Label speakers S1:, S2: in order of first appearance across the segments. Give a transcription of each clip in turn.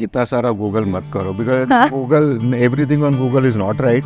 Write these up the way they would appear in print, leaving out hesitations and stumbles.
S1: इतना सारा गूगल मत करो because Google, everything on Google is not right.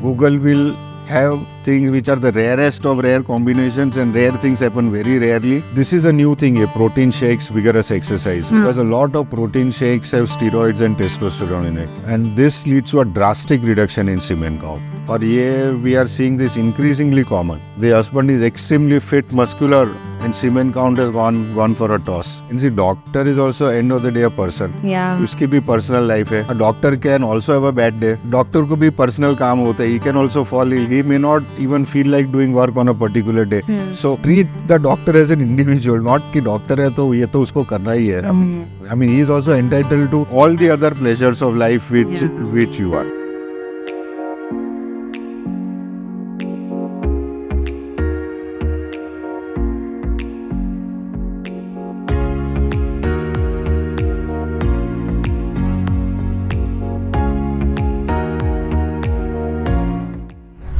S1: Google will have things which are the rarest of rare combinations and rare things happen very rarely. This is a new thing, protein shakes, vigorous exercise. Because a lot of protein shakes have steroids and testosterone in it. And this leads to a drastic reduction in semen count. और ये we are seeing this increasingly common. The husband is extremely fit, muscular, and semen count has gone for a toss. And see, doctor is also end of the day a person.
S2: Yeah.
S1: उसकी भी personal life है. A doctor can also have a bad day. Doctor को भी personal काम होता है. He can also fall ill. He may not even feel like doing work on a particular day. So treat the doctor as an individual. Not कि doctor है तो ये तो उसको करना ही है. I mean, he is also entitled to all the other pleasures of life which you are.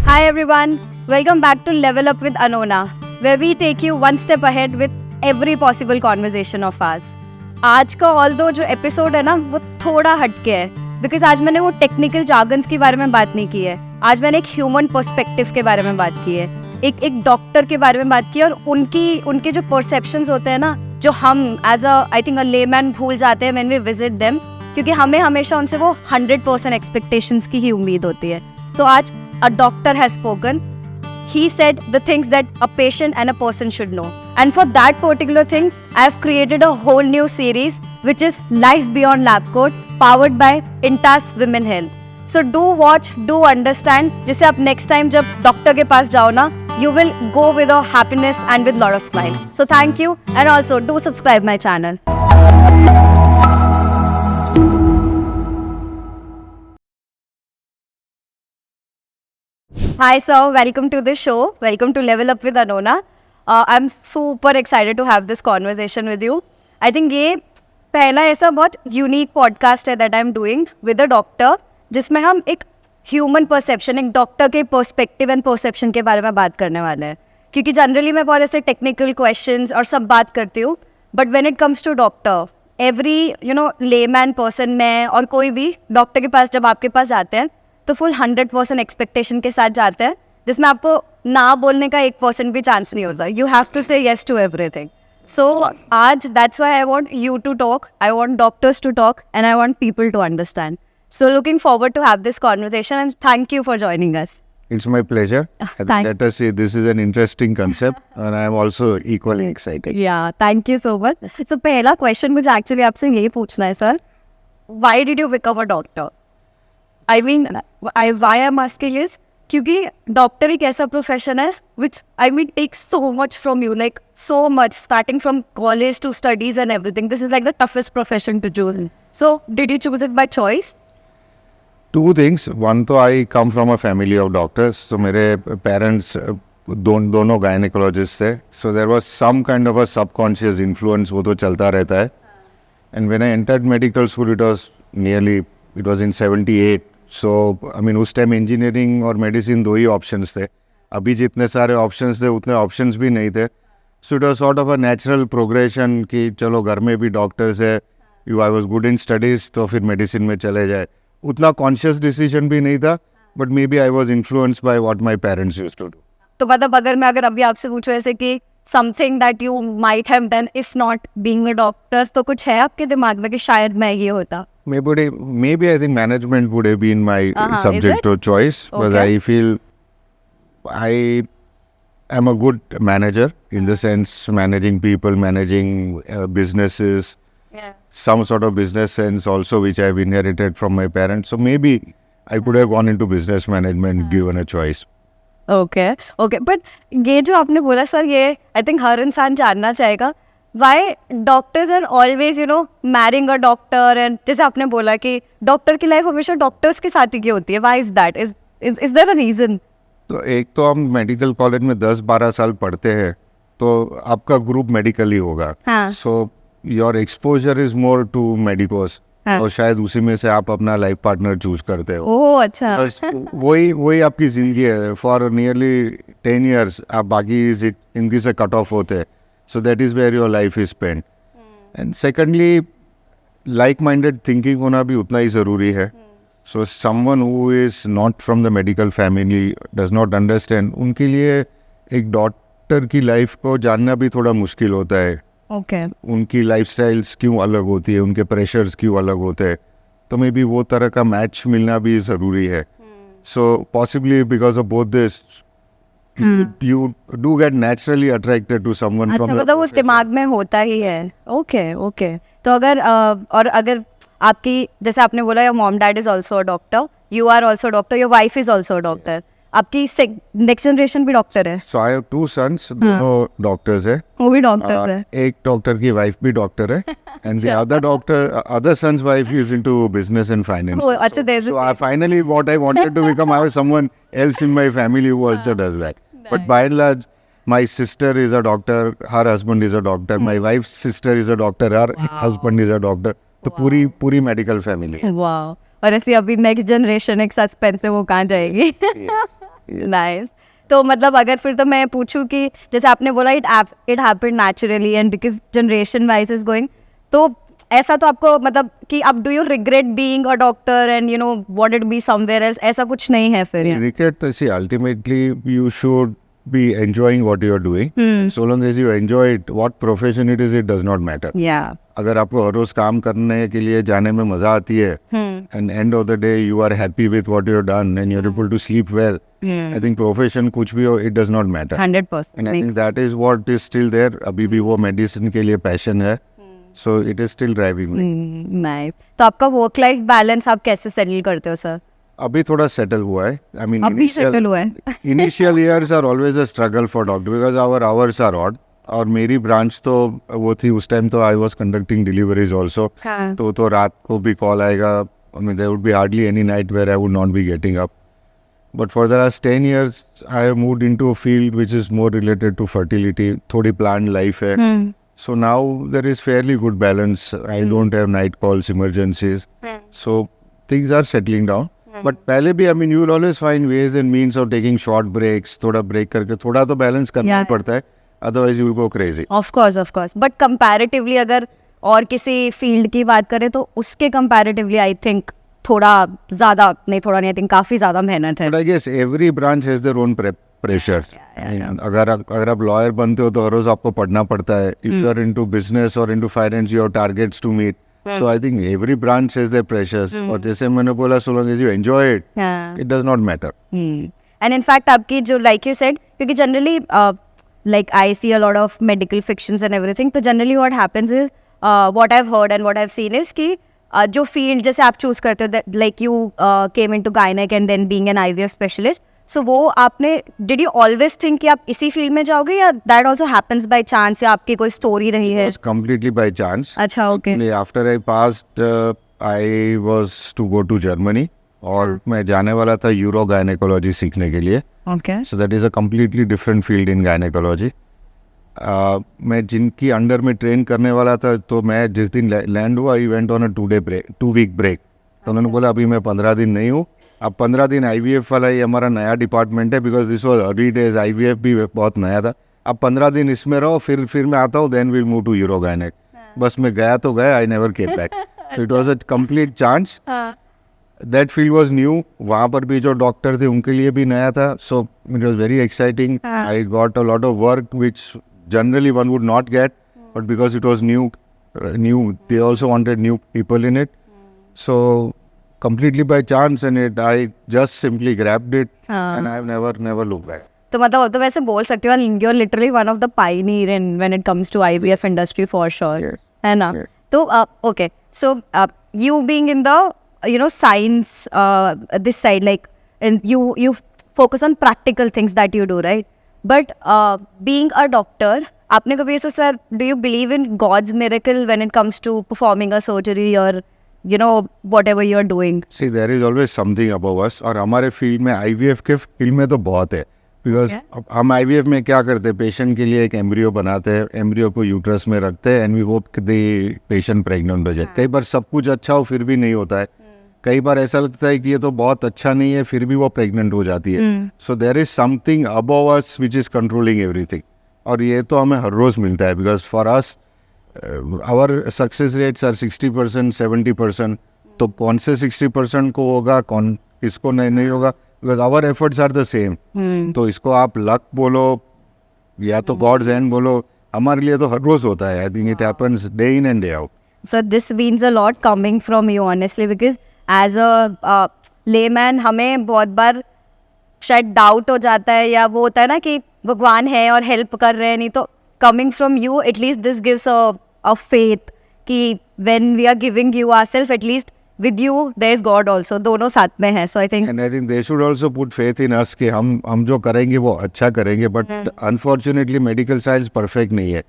S2: Hi everyone, welcome back to Level Up with Anona, where we take you one step ahead with every possible conversation of ours. आज का although जो episode है ना वो थोड़ा हटके है because आज मैंने वो टेक्निकल jargons के बारे में बात नहीं की है. आज मैंने एक ह्यूमन पर्सपेक्टिव के बारे में बात की है, एक डॉक्टर के बारे में बात की है और उनके जो परसेप्शंस होते हैं ना जो हम as a I think a layman भूल जाते हैं व्हेन वी विजिट देम, क्योंकि हमें हमेशा उनसे वो 100% एक्सपेक्टेशंस की ही उम्मीद होती है. सो आज a doctor has spoken. He said the things that a patient and a person should know. And for that particular thing, I have created a whole new series which is Life Beyond Lab Coat, powered by Intas Women Health. So do watch, do understand. जिसे आप next time जब doctor के पास जाओ ना, you will go with a happiness and with lot of smile. So thank you, and also do subscribe my channel. Hi sir, welcome to the show. Welcome to Level Up with Anona. I'm super excited to have this conversation with you. I think ये पहला ऐसा बहुत unique podcast है that I'm doing with a doctor, जिसमें हम एक human perception, एक doctor के perspective and perception के बारे में बात करने वाले हैं. क्योंकि जनरली मैं बहुत ऐसे technical questions और सब बात करती हूँ, but when it comes to doctor, every layman person में और कोई भी डॉक्टर के पास जब आपके पास जाते हैं तो फुल 100% एक्सपेक्टेशन के साथ जाते हैं, जिसमें आपको ना बोलने का 1% भी चांस नहीं होता. You have to say yes to everything. So आज that's why I want you to talk, I want doctors to talk, and I want people to understand. So looking forward to have this conversation and thank you for joining us.
S1: It's my pleasure. Let us say this is an interesting concept and I am also equally excited.
S2: Yeah, thank you so much. So पहला question मुझे actually आपसे यही पूछना है sir, why did you become a doctor? I mean, why I'm asking is क्योंकि doctor एक ऐसा profession है which I mean takes so much from you, like so much, starting from college to studies and everything. This is like the toughest profession to choose. So did you choose it by choice?
S1: Two things. One, तो I come from a family of doctors. So मेरे parents दोनों gynecologists थे. So there was some kind of a subconscious influence, वो तो चलता रहता है. And when I entered medical school, it was in 78. So, I mean, उस time engineering और मेडिसिन दो ही ऑप्शंस थे. अभी जितने सारे ऑप्शंस थे उतने ऑप्शंस भी नहीं थे. सो it was sort of a natural progression कि चलो घर में भी डॉक्टर्स है, I was good in studies तो फिर मेडिसिन में चले जाए. उतना कॉन्शियस डिसीजन भी नहीं था, but maybe I was influenced by what my parents used to do.
S2: तो मतलब अगर अभी आपसे पूछो ऐसे कि something that you might have done if not being a doctor, तो कुछ है आपके दिमाग में कि शायद मैं ये होता?
S1: Maybe I think management would have been my subject of choice, because I feel I am a good manager in the sense managing people, managing businesses, some sort of business sense also which I have inherited from my parents. So maybe I could have gone into business management given a choice.
S2: Okay, but ये जो आपने बोला sir, ये I think हर इंसान जानना चाहेगा. Why doctors are always marrying a doctor, and जैसे आपने बोला कि डॉक्टर की लाइफ हमेशा डॉक्टर्स के साथ ही की होती है. Why is that? Is there a reason?
S1: तो एक तो हम मेडिकल कॉलेज में 10-12 साल पढ़ते हैं तो आपका ग्रुप मेडिकल ही होगा. So your exposure is more to medicos, और शायद उसी में से आप अपना लाइफ पार्टनर चूज करते हो.
S2: ओह अच्छा.
S1: वही आपकी जिंदगी है. फॉर नियरली 10 years आप बाकी जिंदगी से कट ऑफ होते हैं. So that is where your life is spent. And secondly, like minded thinking होना भी उतना ही ज़रूरी है. So someone who is not from the medical family does not understand, उनके लिए एक डॉक्टर की लाइफ को जानना भी थोड़ा मुश्किल होता है.
S2: ओके.
S1: उनकी लाइफस्टाइल्स क्यों अलग होती है, उनके प्रेशर्स क्यों अलग होते हैं, तो मे बी वो तरह का मैच मिलना भी ज़रूरी है. So possibly because of both this you do get naturally attracted to someone
S2: अच्छा,
S1: from
S2: मतलब उस दिमाग में होता ही है. Okay okay. तो अगर और अगर आपकी, जैसे आपने बोला your mom dad is also a doctor, you are also doctor, your wife is also a doctor, आपकी नेक्स्ट जनरेशन भी डॉक्टर है?
S1: सो आई हैव 2 sons, दोनों डॉक्टर्स है.
S2: वो भी डॉक्टर है?
S1: एक डॉक्टर की वाइफ भी डॉक्टर है and the other son's wife is into business and finance.
S2: Oh, अच्छा, there's a
S1: So I finally what I wanted to become, I was someone else in my family who also does that. But by and large, my sister is a doctor, her husband is a doctor, my wife's sister is a doctor, her husband is a doctor. तो पूरी medical family है.
S2: Wow. और ऐसी अभी next generation एक suspense है, वो कहाँ जाएगी? नाइस. तो मतलब अगर फिर तो मैं पूछूं कि जैसे आपने बोला it happened naturally and because generation wise is going, तो ऐसा तो आपको मतलब कि अब do you regret being a doctor and you know wanted to be somewhere else, ऐसा कुछ नहीं है फिर?
S1: Regret, see, ultimately you should be enjoying what you are doing. So long as you enjoy it, what profession it is, it does not matter.
S2: या.
S1: अगर आपको हर रोज काम करने के लिए जाने में मजा आती है and end of the day you are happy with what you have done and you are able to sleep well, I think profession कुछ भी हो, it does not matter.
S2: 100%.
S1: And I think that is what is still there. अभी भी वो medicine के लिए passion है, so it is still driving me.
S2: Nice. तो आपका वर्क लाइफ बैलेंस आप कैसे सेटल करते हो सर?
S1: अभी थोड़ा सेटल हुआ है. आई मीन
S2: अभी सेटल हुआ है?
S1: Initial years are always a struggle for doctor because our hours are odd. और मेरी ब्रांच तो वो थी उस टाइम, तो I was conducting deliveries also. तो रात को भी कॉल आएगा. I mean there would be hardly any night where I would not be getting up. But for the last 10 years I have moved into a field which is more related to fertility. थोड़ी planned life है. So now there is fairly good balance. I don't have night calls, emergencies. So things are settling down. But पहले भी, I mean, you will always find ways and means of taking short breaks. थोड़ा break करके थोड़ा तो balance करना ही पड़ता है. Otherwise you will go crazy.
S2: Of course. But comparatively अगर और किसी फील्ड की बात करें तो उसके comparatively I think थोड़ा ज़्यादा नहीं, थोड़ा नहीं, I think काफ़ी ज़्यादा मेहनत है.
S1: But I guess every branch has their own pressure. अगर आप लॉयर बनते हो तो हर रोज आपको पढ़ना पड़ता है. If you are into business और into finance you have targets to meet. So I think every branch has their pressures. और जैसे मैंने बोला, so long as you enjoy it, it does not matter.
S2: And in fact आपकी जो like you said, क्योंकि generally like I see a lot of medical fictions and everything, तो generally what happens is what I have heard and what I have seen is कि जो field जैसे आप choose करते हो, like you came into gynaec and then being an IVF specialist, so वो आपने, did you always think कि आप इसी फील्ड में जाओगे या that also happens by chance, या आपकी कोई स्टोरी रही है?
S1: Completely by chance.
S2: अच्छा, okay.
S1: After I passed I was to go to Germany और मैं जाने वाला था यूरो गायनेकोलॉजी सीखने के लिए.
S2: Okay.
S1: So that is a completely different field in gynaecology. मैं जिनकी अंडर में ट्रेन करने वाला था, तो मैं जिस दिन लैंड हुआ, I went on a 2-week break. तो उन्होंने बोला अभी मैं 15 दिन नहीं हूँ. अब 15 दिन IVF वाला ये हमारा नया डिपार्टमेंट है, because this was early days, IVF भी बहुत नया था. अब 15 दिन इसमें रहो, फिर मैं आता हूँ, then will move to uro gynaec. बस मैं गया तो गया, I never came back. So it was a complete chance. That field was new. वहाँ पर भी जो डॉक्टर थे उनके लिए भी नया था. सो it was very exciting. I got a lot of work which generally one would not gate, but because it was new, they also wanted new people in it. So completely by chance, and I just simply grabbed it, and I've never looked back.
S2: तो मतलब तो वैसे बोल सकते हो you're literally one of the pioneer in when it comes to IVF industry for sure. है ना? तो okay, so you being in the science this side, like, and you focus on practical things that you do, right? But being a doctor, आपने कभी ऐसा, sir, do you believe in God's miracle when it comes to performing a surgery or whatever you're doing?
S1: See, there is always something above us. और हमारे field में, IVF के field में तो बहुत है. बिकॉज हम IVF में क्या करते हैं, पेशेंट के लिए एक एम्ब्रियो बनाते हैं, एम्ब्रियो को यूट्रस में रखते हैं, and we hope the patient pregnant हो जाए. कई बार सब कुछ अच्छा हो फिर भी नहीं होता है. कई बार ऐसा लगता है कि ये तो बहुत अच्छा नहीं है, फिर भी वो प्रेग्नेंट हो जाती है. So there is something above us which is controlling everything. और ये तो हमें हर रोज मिलता है, because for us our success rates are 60%, 70%. तो कौन से 60% को होगा, कौन किसको नहीं होगा, because our efforts are the same. तो इसको आप लक बोलो या तो गॉड्स हैंड बोलो, हमारे लिए तो हर रोज होता है. I think it happens day in and day out.
S2: So this means a lot coming from you honestly, because as a layman हमें बहुत बार शायद डाउट हो जाता है, या वो होता है ना कि भगवान है और हेल्प कर रहे हैं, नहीं तो coming from you at least this gives a faith कि when we are giving you ourself, at least with you there is God also, दोनों साथ में है. So I think
S1: and I think they should also put faith in us कि हम जो करेंगे वो अच्छा करेंगे. But unfortunately medical science perfect नहीं है.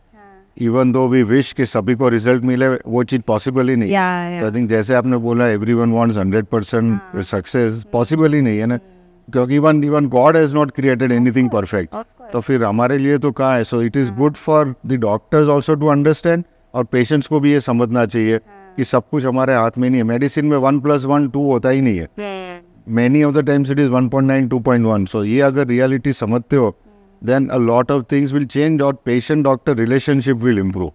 S1: इवन दो वी विश कि सभी को रिजल्ट मिले, वो चीज़ पॉसिबल ही नहीं. तो आई थिंक जैसे आपने बोला एवरीवन वांट्स 100% सक्सेस, पॉसिबल ही नहीं है ना, क्योंकि even God has not created anything perfect. तो फिर हमारे लिए तो कहाँ है. So it is good for the doctors also to understand, और पेशेंट्स को भी ये समझना चाहिए कि सब कुछ हमारे हाथ में नहीं है. मेडिसिन में 1+1 2 होता ही नहीं है. Many of the times it is 1.9 2.1. सो ये अगर रियलिटी समझते हो, then a lot of things will change, or patient-doctor relationship will improve.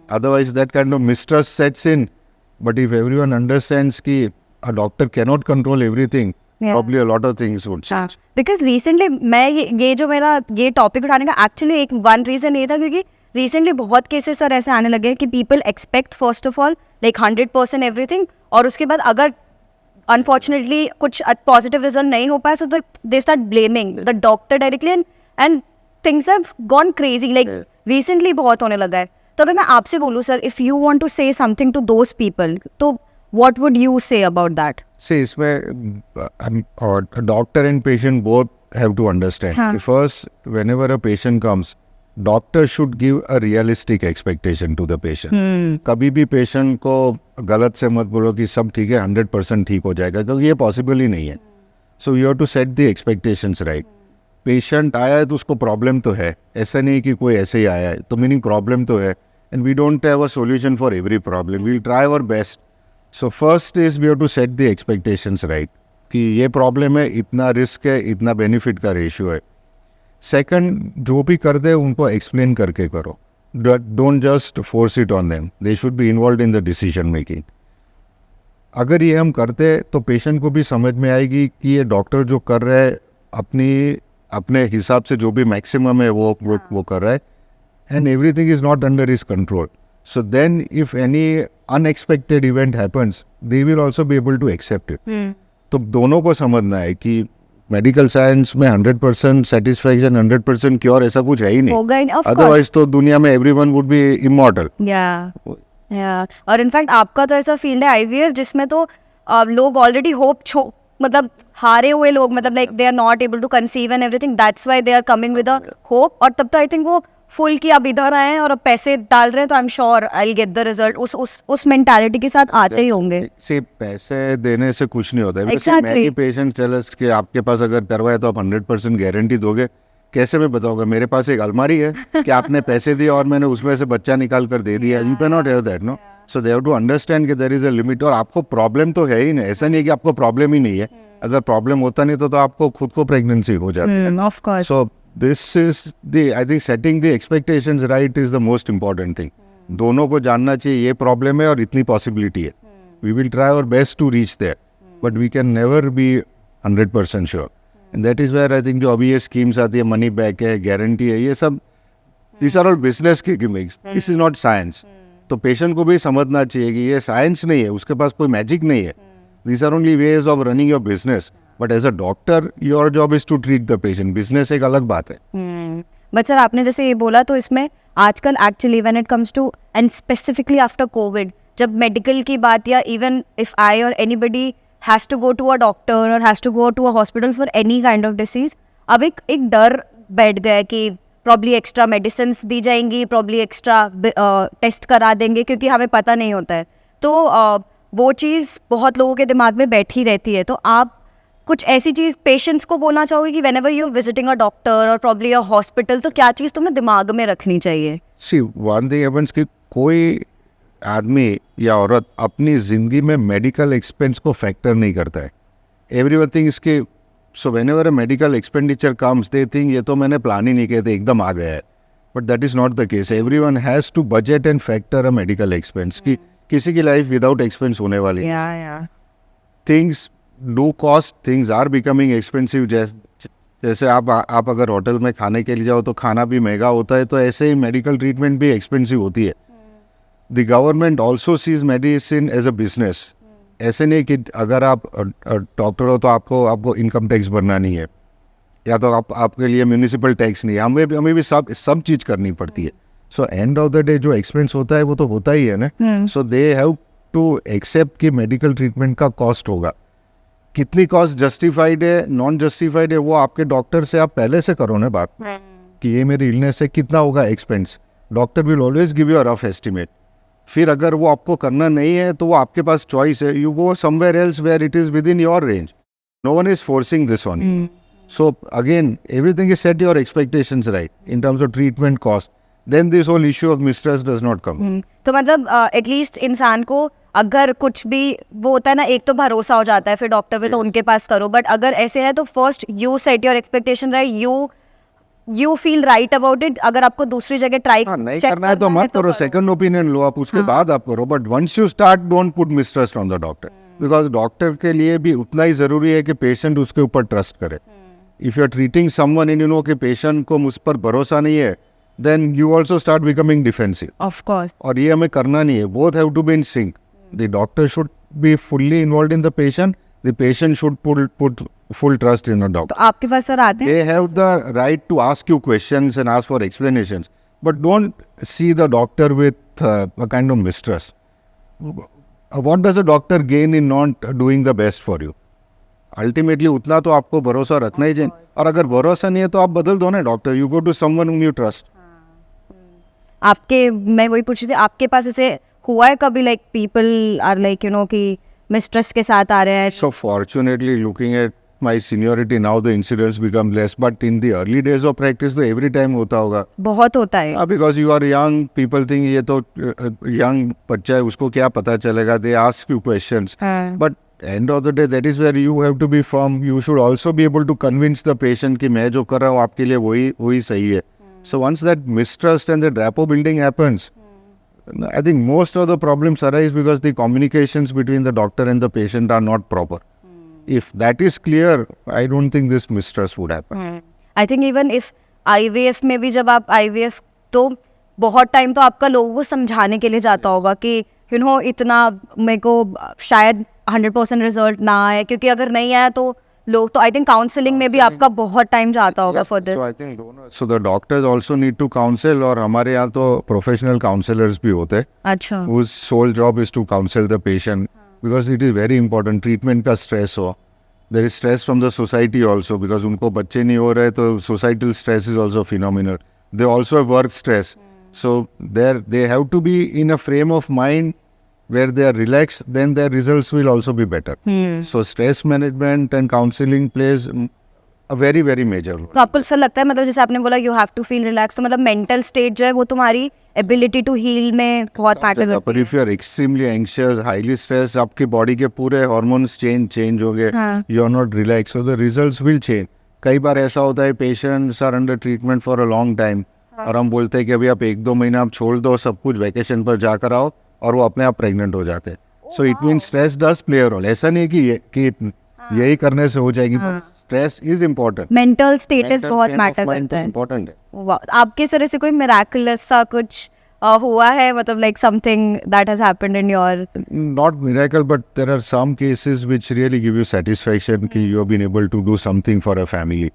S1: Otherwise, that kind of mistrust sets in. But if everyone understands that a doctor cannot control everything, probably a lot of things would change.
S2: Because recently, मैं ये जो मेरा ये topic उठाने का actually एक one reason ये था, क्योंकि रिसेंटली बहुत केसेस सर ऐसे आने लगे हैं कि people expect first of all like 100% everything, और उसके बाद अगर अनफॉर्चुनेटली कुछ पॉजिटिव रिजल्ट नहीं हो पाया, so they start blaming the doctor directly, and things have gone crazy. Like recently बहुत होने लगा है. तो अगर मैं आपसे बोलूँ sir, if you want to say something to those people, तो what would you say about that?
S1: See, इसमें doctor and patient both have to understand. First, whenever a patient comes, doctor should give a realistic expectation to the patient. कभी भी patient को गलत से मत बोलो कि सब ठीक है, 100% ठीक हो जाएगा, क्योंकि ये पॉसिबल ही नहीं है. So you have to set the expectations right. Patient आया है तो उसको प्रॉब्लम तो है, ऐसा नहीं कि कोई ऐसे ही आया है, तो मीनिंग प्रॉब्लम तो है. And we don't have a solution for every problem. We will try our best. So first is we have to set the expectations right कि ये प्रॉब्लम है, इतना रिस्क है, इतना बेनिफिट का रेशियो है. सेकंड, जो भी कर दे उनको एक्सप्लेन करके करो. Don't just force it on them. They should be involve in the decision making. अगर ये हम करते तो पेशेंट को भी समझ में आएगी कि ये डॉक्टर जो कर रहा है अपने हिसाब से जो भी मैक्सिमम है वो कर रहा है, and everything is not under his control. So then if any unexpected event happens, they will also be able to accept it. तो दोनों को समझना है कि मेडिकल साइंस में 100% सेटिस्फैक्शन, 100% क्योर ऐसा कुछ है ही नहीं. अदरवाइज तो दुनिया में एवरीवन वुड बी इमॉर्टल.
S2: और इनफैक्ट आपका तो ऐसा फील्ड है आईवीएफ जिसमें तो लोग ऑलरेडी होप मतलब हारे हुए लोग, मतलब like they are not able to conceive and everything, that's why they are coming with a hope. और तब तो आई थिंक वो फुल की अब इधर आए हैं और अब पैसे डाल रहे हैं, तो I am sure I will get the result. उस मेंटालिटी के साथ आते ही होंगे.
S1: सिर्फ पैसे देने से कुछ नहीं होता है. मैं ही पेशेंट चलस कि आपके पास अगर करवाए तो आप 100% गारंटी दोगे, कैसे मैं बताऊंगा? मेरे पास एक अलमारी है कि आपने पैसे दिए और मैंने उसमें से बच्चा निकाल कर दे दिया. You can not have that, no. So they have to understand कि देयर इज अ लिमिट. और आपको प्रॉब्लम तो है ही नहीं, ऐसा नहीं है कि आपको प्रॉब्लम ही नहीं है. अगर प्रॉब्लम होता नहीं तो आपको खुद को प्रेगनेंसी हो जाती है.
S2: Of course.
S1: So this is the, I think setting the expectations right is the most important thing. दोनों को जानना चाहिए ये प्रॉब्लम है और इतनी पॉसिबिलिटी है. We will try our best to reach there, but we can never be 100% sure. And that is where I think जो अभी ये स्कीम्स आती है, मनी बैक है, गारंटी है, ये सब दिस आर ऑल बिजनेस की gimmicks. This is not science. तो पेशेंट को भी समझना चाहिए कि ये साइंस नहीं है, उसके पास कोई मैजिक नहीं है. These are only ways of running your business. But as a doctor, your job is to treat the patient. Business एक अलग बात है.
S2: बट सर आपने जैसे ये बोला, तो इसमें आजकल actually when it comes to, and specifically after Covid, जब मेडिकल की बात, या इवन इफ आई और anybody has to go to a doctor और has to go to a hospital for any kind of disease, अब एक डर बैठ गया है कि प्रॉब्ली एक्स्ट्रा मेडिसिन दी जाएंगी, प्रॉब्ली एक्स्ट्रा टेस्ट करा देंगे, क्योंकि हमें पता नहीं होता है. तो वो चीज़ बहुत लोगों के दिमाग में बैठी रहती है. तो आप कुछ ऐसी चीज़ पेशेंट्स को बोलना चाहोगे कि whenever you are visiting a doctor और प्रॉब्ली अ हॉस्पिटल, तो क्या चीज़ तुम्हें दिमाग में रखनी चाहिए?
S1: सी वन थिंग हैपेंस कि कोई आदमी या औरत अपनी ज़िंदगी में मेडिकल एक्सपेंस को फैक्टर नहीं करता है. एवरीवन थिंक्स कि so whenever a medical expenditure comes, they think ये तो मैंने प्लान ही नहीं किया था, एकदम आ गया है. But that is not the case. Everyone has to budget and factor a medical expense कि किसी की लाइफ विदाउट एक्सपेंस होने वाली. Things do cost, things are becoming expensive. जैसे आप अगर होटल में खाने के लिए जाओ तो खाना भी महंगा होता है, तो ऐसे ही मेडिकल ट्रीटमेंट भी एक्सपेंसिव होती है. The government also sees medicine as a business. ऐसे नहीं कि अगर आप डॉक्टर हो तो आपको इनकम टैक्स भरना नहीं है, या तो आपके लिए म्यूनिसिपल टैक्स नहीं है. हमें भी सब चीज़ करनी पड़ती है. So and of the day जो एक्सपेंस होता है वो तो होता ही है ना. सो दे हैव टू एक्सेप्ट कि मेडिकल ट्रीटमेंट का कॉस्ट होगा. कितनी कॉस्ट जस्टिफाइड है, नॉन जस्टिफाइड है, वो आपके डॉक्टर से आप पहले से करो ना बात कि ये मेरी इलनेस है, कितना होगा expense. Doctor will always give you a rough estimate. फिर अगर वो आपको करना नहीं है तो वो आपके पास चॉइस है. You go somewhere else where it is within your range. No one is forcing this on you. So again, everything is set your expectations right in terms of treatment cost. Then this whole issue of mistrust does not come.
S2: तो मतलब at least इंसान को अगर कुछ भी वो होता है ना, एक तो भरोसा हो जाता है फिर डॉक्टर पे तो उनके पास करो. बट अगर ऐसे है तो first you set your expectation right, you feel right about it. अगर आपको दूसरी जगह ट्राई
S1: नहीं करना है तो मत करो, सेकंड ओपिनियन लो आप, उसके बाद आप करो. But once you start, don't put mistrust on the doctor, because doctor के लिए भी उतना ही जरूरी है कि पेशेंट उसके ऊपर ट्रस्ट करे. If you are treating someone and you know कि patient को मुझ पर भरोसा नहीं है, then you also start becoming defensive.
S2: Of course.
S1: और ये हमें करना नहीं है. Both have to be in sync. The doctor should be fully involved in the patient. The patient should put full trust in the doctor.
S2: तो आपके पास sir आते हैं?
S1: They have the right to ask you questions and ask for explanations. But don't see the doctor with a kind of mistrust. What does a doctor gain in not doing the best for you? Ultimately उतना तो आपको भरोसा रखना ही चाहिए. और अगर भरोसा नहीं है तो आप बदल दो ना doctor. You go to someone whom you trust.
S2: आपके, मैं वही पूछ रही थी, आपके पास ऐसे हुआ है कभी like people are like you know कि मिस्ट्रेस के साथ आ रहे हैं?
S1: So fortunately, looking at my seniority now, the incidents become less. But in the early days of practice, तो every time होता होगा.
S2: बहुत होता है.
S1: Because you are young, people think ये तो young बच्चा है, उसको क्या पता चलेगा. They ask you questions. But end of the day, that is where you have to be firm. You should also be able to convince the patient कि मैं जो कर रहा हूँ आपके लिए वही सही है. So once that mistrust and the rapport building happens, I think most of the problems arise because the communications between the doctor and the patient are not proper. If that is clear, I don't think this mistrust would happen.
S2: I think even if IVF में भी जब आप IVF, तो बहुत time तो आपका लोगों को समझाने के लिए जाता होगा कि यू नो इतना मेरे को शायद 100% रिजल्ट ना आए, क्योंकि अगर नहीं आया तो लोग, तो आई थिंक काउंसलिंग में भी आपका बहुत टाइम जाता होगा for this.
S1: So I think so the doctors also need to counsel. और हमारे यहाँ तो प्रोफेशनल काउंसलर्स भी होते हैं.
S2: अच्छा.
S1: whose sole job is to counsel the patient because it is very important. Treatment का स्ट्रेस हो, there is stress from the society also because उनको बच्चे नहीं हो रहे तो societal stress is also phenomenal. They also have work stress. So they have to be in a frame of mind where they are relaxed, then their results will also be better. So stress management and counseling plays a very very major role.
S2: तो आपको sir लगता है, मतलब जैसे आपने बोला you have to feel relax, तो मतलब मेंटल स्टेट जो है वो तुम्हारी एबिलिटी टू हील में बहुत मैटर करती
S1: है. If you are extremely anxious, highly stressed, आपके बॉडी के पूरे हार्मोन्स चेंज हो गए, you are not relaxed, so the results will change. कई बार ऐसा होता है patients are under treatment for a long time और हम बोलते हैं कि अभी आप 1-2 महीना आप छोड़ दो सब कुछ, वैकेशन पर जाकर आओ, और वो अपने आप प्रेग्नेंट हो जाते हैं. So it mean stress does play a role. ऐसा नहीं कि यही करने से हो जाएगी, पर stress is important.
S2: Mental status बहुत मैटर करता है.
S1: इम्पोर्टेंट है.
S2: आपके तरह से कोई मिराकुलस सा कुछ हुआ है, मतलब like something that has happened in your?
S1: Not miracle, but there are some cases which really give you satisfaction कि you have been able to do something for a family.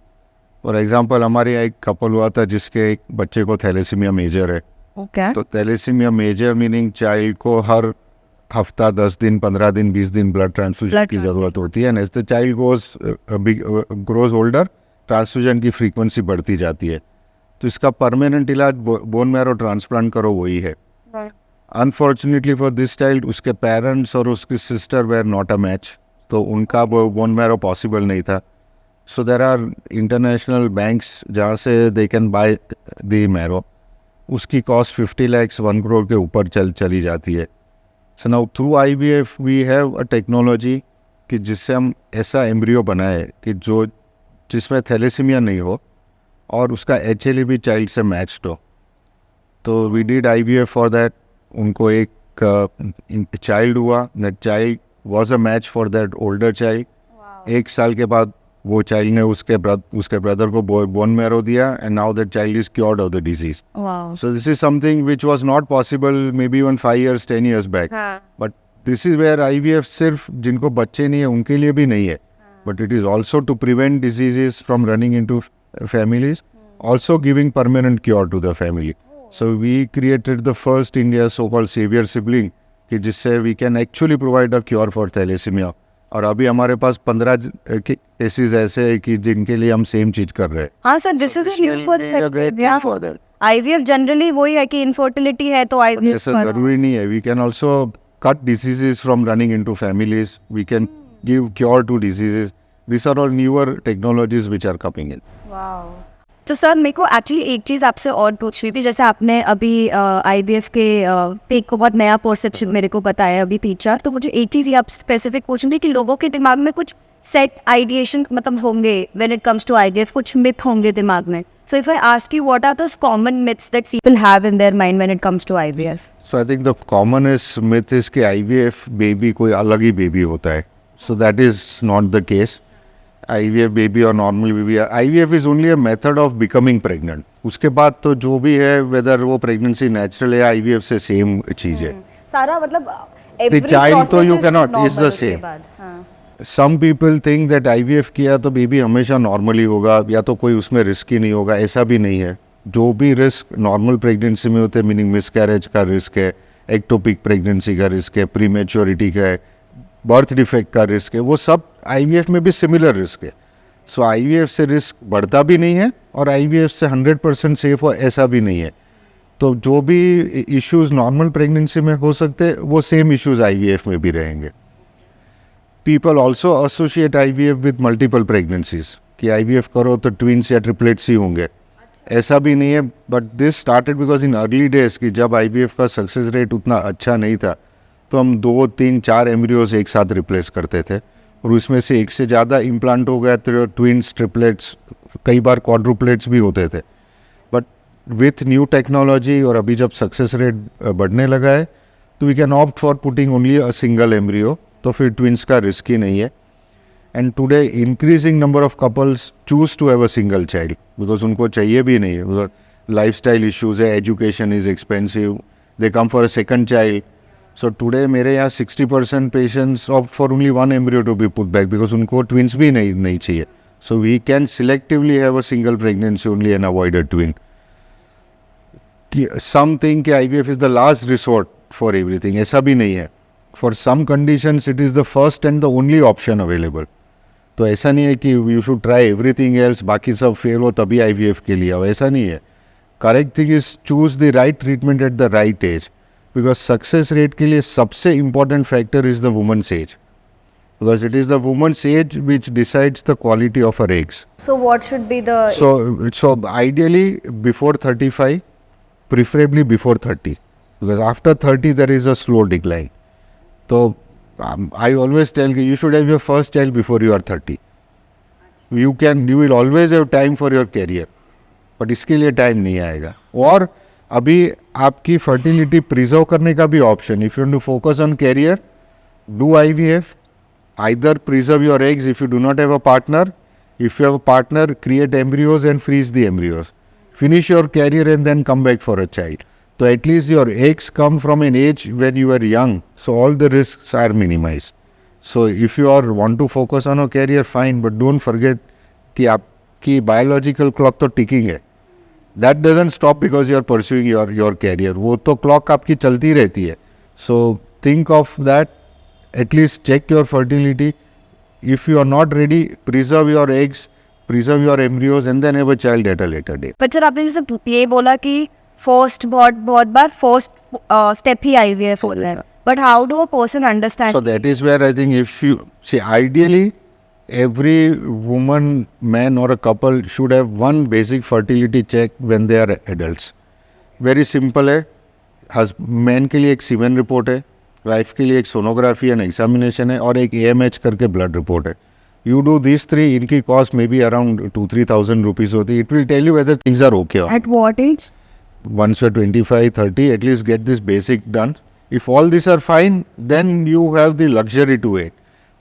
S1: For example, हमारे यहाँ एक couple हुआ था जिसके एक बच्चे को थैलेसीमिया मेजर है. तो थैलेसीमिया मेजर मीनिंग चाइल्ड को हर हफ्ता 10 दिन, 15 दिन, 20 दिन ब्लड ट्रांसफ्यूजन की ज़रूरत होती है. And as the child grows older, transfusion की फ्रीक्वेंसी बढ़ती जाती है. तो इसका परमानेंट इलाज बोन मैरो ट्रांसप्लांट करो वही है. अनफॉर्चुनेटली फॉर दिस चाइल्ड, उसके पेरेंट्स और उसकी sister were not a match, तो उनका बोन मैरो पॉसिबल नहीं था. So there are international banks जहाँ से they can buy the marrow. उसकी कॉस्ट 50 lakhs 1 crore के ऊपर चली जाती है. So now through IVF we have a technology कि जिससे हम ऐसा एम्ब्रियो बनाए कि जिसमें थैलेसीमिया नहीं हो और उसका HLA भी चाइल्ड से मैच्ड हो. तो we did IVF for that. उनको एक चाइल्ड हुआ. That child was a match for that older child. 1 साल के बाद वो चाइल्ड ने उसके ब्रदर को बोन मैरो दिया, and now that child is cured of the disease.
S2: Wow.
S1: So this is something which was not possible maybe even 5 years, 10 years back. But this is where IVF सिर्फ जिनको बच्चे नहीं है उनके लिए भी नहीं है. But it is also to prevent diseases from running into families, also giving permanent cure to the family. So we created the first India so-called savior sibling कि जिससे we can actually provide a cure for thalassemia. और अभी हमारे पास 15 cases ऐसे हैं कि जिनके लिए हम सेम चीज कर रहे हैं.
S2: हाँ sir, this is new perspective. IVF generally वही है कि इनफर्टिलिटी है तो IVF
S1: ऐसा जरूरी नहीं है. We can also cut diseases from running into families. We can give cure to diseases. This are all newer technologies which are coming in.
S2: तो सर मेरे को एक्चुअली एक चीज़ आपसे और पूछनी थी. जैसे आपने अभी IVF के पे को बहुत नया परसेप्शन मेरे को बताया अभी 3-4. तो मुझे एक चीज़ ये आप स्पेसिफिक पूछनी थी कि लोगों के दिमाग में कुछ सेट आइडिएशन मतलब होंगे when it comes to IVF, कुछ मिथ होंगे दिमाग में. So if I ask you what are those common myths that people have in their mind when it comes to IVF?
S1: So I think the commonest myth is कि IVF baby कोई अलग ही baby होता है. So that is not the case. IVF baby और normal baby, IVF is only a method of becoming pregnant. उसके बाद तो जो भी है, वेदर वो प्रेगनेंसी नेचुरल है, IVF से सेम चीज है.
S2: सारा मतलब
S1: The child तो you cannot, it's the same. Some people think that IVF किया तो बेबी हमेशा नॉर्मली होगा या तो कोई उसमें रिस्क ही नहीं होगा. ऐसा भी नहीं है. जो भी रिस्क नॉर्मल प्रेगनेंसी में होते हैं, मीनिंग मिसकैरेज का रिस्क है, एक्टोपिक प्रेगनेंसी का रिस्क है, प्रीमेच्योरिटी का है, बर्थ डिफेक्ट का रिस्क है, वो सब IVF में भी सिमिलर रिस्क है. सो IVF से रिस्क बढ़ता भी नहीं है और IVF से 100% सेफ हो ऐसा भी नहीं है. तो जो भी इश्यूज नॉर्मल प्रेगनेंसी में हो सकते हैं वो सेम इश्यूज IVF में भी रहेंगे. People also associate IVF with multiple pregnancies कि IVF करो तो ट्विंस या ट्रिपलेट्स ही होंगे. ऐसा भी नहीं है. But this started because in early days कि जब IVF का सक्सेस रेट उतना अच्छा नहीं था तो हम 2, 3, 4 एम्ब्रियोज एक साथ रिप्लेस करते थे और उसमें से एक से ज़्यादा इम्प्लांट हो गया तो ट्विंस, ट्रिपलेट्स, कई बार क्वाड्रुपलेट्स भी होते थे. बट विथ न्यू टेक्नोलॉजी और अभी जब सक्सेस रेट बढ़ने लगा है तो we can opt for putting only a single embryo. तो फिर ट्विंस का रिस्क ही नहीं है. And today increasing number of couples choose to have a single child because उनको चाहिए भी नहीं है. लाइफस्टाइल इश्यूज है, education is expensive, they come for a second child. So today मेरे यहाँ 60% patients opt for only 1 embryo to be put back because उनको twins भी नहीं चाहिए. So we can selectively have a single pregnancy only and avoid a twin. Something कि IVF is the last resort for everything, ऐसा भी नहीं है. For some conditions it is the first and the only option available. तो ऐसा नहीं है कि you should try everything else, बाकी सब फेल हो तभी IVF के लिए आओ, ऐसा नहीं है. Correct thing is choose the right treatment at the right age because success rate के लिए सबसे important factor is the woman's age because it is the woman's age which decides the quality of her eggs.
S2: So what should be the
S1: So ideally before 35, preferably before 30, because after 30 there is a slow decline. So I always tell you, you should have your first child before you are 30. You will always have time for your career, but इसके लिए time नहीं आएगा. और अभी आपकी fertility preserve करने का भी option, if you want to focus on career, do IVF. Either preserve your eggs if you do not have a partner. If you have a partner, create embryos and freeze the embryos. Finish your career and then come back for a child. So at least your eggs come from an age when you were young, so all the risks are minimized. So if you want to focus on a career, fine, but don't forget कि आपकी biological clock तो ticking है. That doesn't stop because you are pursuing your career. वो तो clock आपकी चलती रहती है. So think of that. At least check your fertility. If you are not ready, preserve your eggs, preserve your embryos and then have a child at a later date.
S2: But sir, आपने जैसे ये बोला कि first बहुत बार first step ही IVF होता है. But how do a person understand?
S1: So that is where I think if you see, ideally every woman, man or a couple should have one basic fertility check when they are adults. Very simple है. Man के लिए एक semen report है, wife के लिए एक sonography and examination है और एक AMH करके ब्लड रिपोर्ट है. यू डू दिस 3, इनकी cost may be around 2-3 thousand rupees होती है. It will tell you whether things are okay.
S2: At what age?
S1: once you're 25, 30, at least get this basic done. If all these are fine, then you have the luxury to wait.